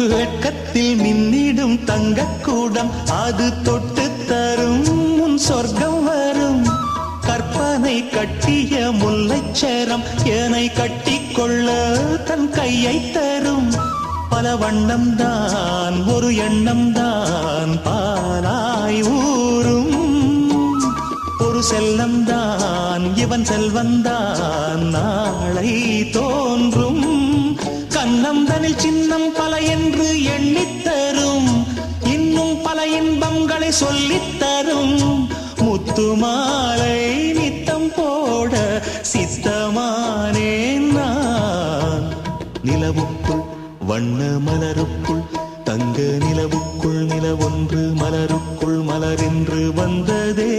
வெட்கத்தில் மின்னிடும் தங்கக்கூடம் அது தொட்டு தரும் உன் சொர்க்கம் வரும். கற்பனை கட்டிய முல்லைச்சரம் என்னை கட்டிக்கொள்ள தன் கையை தரும். பல வண்ணம் தான் ஒரு எண்ணம் தான் பாலாய் ஊரும். ஒரு செல்லம் தான் இவன் செல்வந்தான் நாளை தோன்றும். கண்ணம் தனில் சின்னம் பல என்று எண்ணித்தரும். இன்னும் பல இன்பங்களை சொல்லித்தரும். முத்துமாலை நித்தம் போட சித்தமானேன் நான். நிலவுக்குள் வண்ண மலருக்குள் தங்க நிலவுக்குள் நிலவொன்று மலருக்குள் மலரென்று வந்ததே.